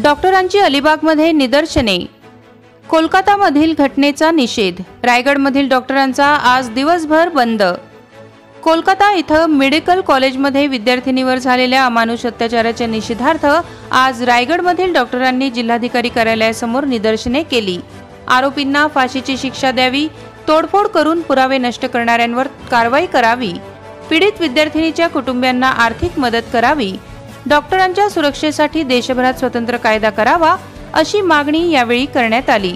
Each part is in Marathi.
डॉक्टरांची अलिबागमध्ये निदर्शने। कोलकातामधील घटनेचा निषेध। रायगडमधील डॉक्टरांचा आज दिवसभर बंद। कोलकाता इथं मेडिकल कॉलेजमध्ये विद्यार्थिनीवर झालेल्या अमानुष अत्याचाराच्या निषेधार्थ आज रायगडमधील डॉक्टरांनी जिल्हाधिकारी कार्यालयासमोर निदर्शने केली। आरोपींना फाशीची शिक्षा द्यावी, तोडफोड करून पुरावे नष्ट करणाऱ्यांवर कारवाई करावी, पीडित विद्यार्थिनीच्या कुटुंबियांना आर्थिक मदत करावी, डॉक्टरांच्या सुरक्षेसाठी देशभरात स्वतंत्र कायदा करावा अशी मागणी यावेळी करण्यात आली।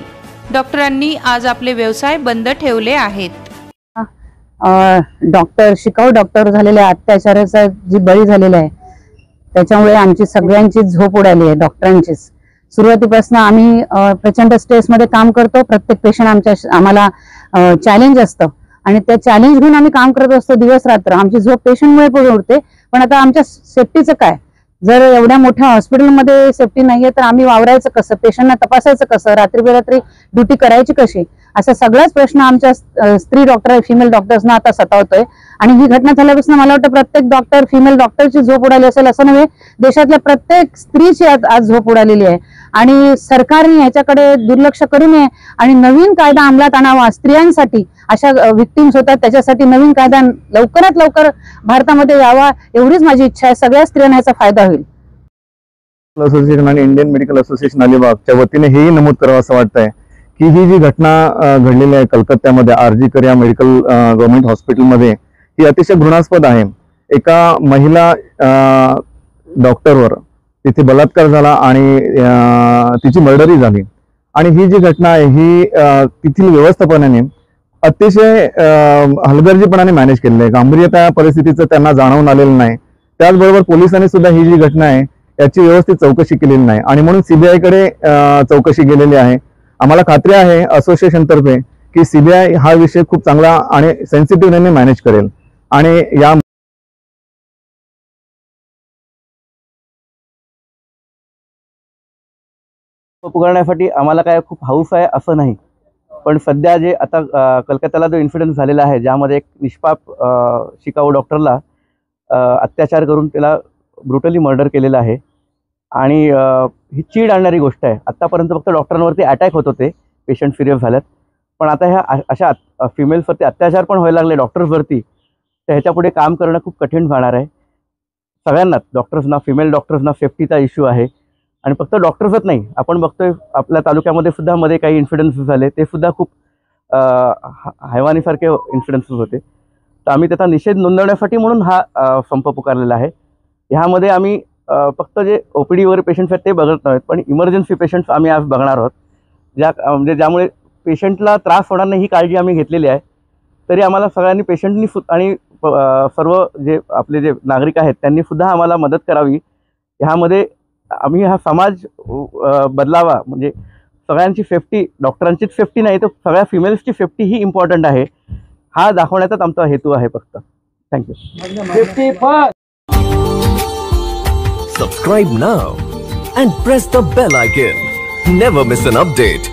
डॉक्टरांनी आज आपले व्यवसाय बंद ठेवले आहेत। डॉक्टर शिकाऊ डॉक्टर झालेल्या अत्याचाराचा जी बळी झालेला आहे त्याच्यामुळे आमची सगळ्यांची झोप उडाली आहे। डॉक्टरांचीच सुरुवातीपासून आम्ही प्रचंड स्ट्रेस मध्ये काम करतो। प्रत्येक पेशंट आम्हाला चॅलेंज असतं आणि त्या चॅलेंज घेऊन आम्ही काम करत असतो दिवस रात्र। आमची झोप पेशंटमुळे पण उडते, पण आता आमच्या सेफ्टीचं काय? जर एवढ्या मोठ्या हॉस्पिटलमध्ये सेफ्टी नाहीये तर आम्ही वावरायचं कसं? पेशंटना तपासायचं कसं? रात्री बेरात्री ड्युटी करायची कशी? असा सगळाच प्रश्न आमच्या स्त्री डॉक्टर फिमेल डॉक्टर्सना आता सतावतोय। आणि ही घटना झाल्यापासून मला वाटतं प्रत्येक डॉक्टर फिमेल डॉक्टरची झोप उडाली असेल असं नव्हे, देशातल्या प्रत्येक स्त्रीची आज झोप उडालेली आहे। आणि सरकारने ह्याच्याकडे दुर्लक्ष करू नये आणि नवीन कायदा अंमलात आणावा स्त्रियांसाठी। अशा विक्टिम्स होतात त्याच्यासाठी नवीन कायदा लवकरात लवकर भारतामध्ये यावा एवढीच माझी इच्छा आहे। सगळ्या स्त्रियांना याचा फायदा होईल। असोसिएशन आणि इंडियन मेडिकल असोसिएशन अलिबागच्या वतीने हेही नमूद करावं असं वाटतंय की ही जी घटना घडलेली आहे कलकत्त्यामध्ये आरजी कर या मेडिकल गव्हर्नमेंट हॉस्पिटलमध्ये ही अतिशय घृणास्पद आहे। एका महिला डॉक्टरवर तिथे बलात्कार झाला आणि तिची मर्डरही झाली। आणि ही जी घटना आहे ही तिथील व्यवस्थापनाने अतिशय हलगर्जीपणाने मॅनेज केलेलं आहे। गांभीर्यता परिस्थितीचं त्यांना जाणवून आलेलं नाही। त्याचबरोबर पोलिसांनी सुद्धा ही जी घटना आहे याची व्यवस्थित चौकशी केलेली नाही आणि म्हणून सीबीआय कडे चौकशी गेलेली आहे। आम्हाला खात्री आहे असोसिएशन तर्फे की सीबीआय हा विषय खूप चांगला आणि सेन्सिटिव्ह वेने मॅनेज करेल आणि या पुकारण्यासाठी आम्हाला काय खूप हाऊस आहे असं नाही, पण सध्या जे आता कलकत्त्याला जो इन्सिडेंट झालेला आहे ज्यामध्ये एक निष्पाप शिकाऊ डॉक्टरला अत्याचार करून त्याला ब्रुटली मर्डर केलेलं आहे आणि ही चीड आणणारी गोष्ट आहे। आतापर्यंत फक्त डॉक्टरांवरती अटॅक होत होते, पेशंट सिरियस झालेत, पण आता ह्या अशा फिमेल्सवरती अत्याचार पण व्हायला लागले डॉक्टर्सवरती, तर ह्याच्यापुढे काम करणं खूप कठीण जाणार आहे। सगळ्यांनाच डॉक्टर्सना फिमेल डॉक्टर्सना सेफ्टीचा इश्यू आहे आणि फक्त डॉक्टर्सच नाही, आपण बघतोय आपल्या तालुक्यामध्ये सुद्धा मध्ये काही इन्सिडेंट्स झाले ते सुद्धा खूप हैवानीसारखे इन्सिडेंट्स होते। तर आम्ही त्याचा निषेध नोंदवण्यासाठी म्हणून हा संप पुकारलेला आहे। ह्यामध्ये आम्ही फक्त जे ओपीडीवर पेशंट्स आहेत ते बघत नाहीत, पण इमर्जन्सी पेशंट्स आम्ही आज बघणार आहोत, म्हणजे ज्यामुळे पेशंटला त्रास होणार नाही ही काळजी आम्ही घेतलेली आहे। तरी आम्हाला सगळ्यांनी पेशंटनी आणि सर्व जे आपले जे नागरिक आहेत त्यांनी सुद्धा आम्हाला मदत करावी। ह्यामध्ये आम्ही हा समाज बदलावा, म्हणजे सगळ्यांची सेफ्टी, डॉक्टरांचीच सेफ्टी नाही तर सगळ्या फिमेल्सची सेफ्टी ही इम्पॉर्टंट आहे, हा दाखवण्याचाच आमचा हेतू आहे फक्त। Thank you. Subscribe now and press the bell icon. Never miss an update.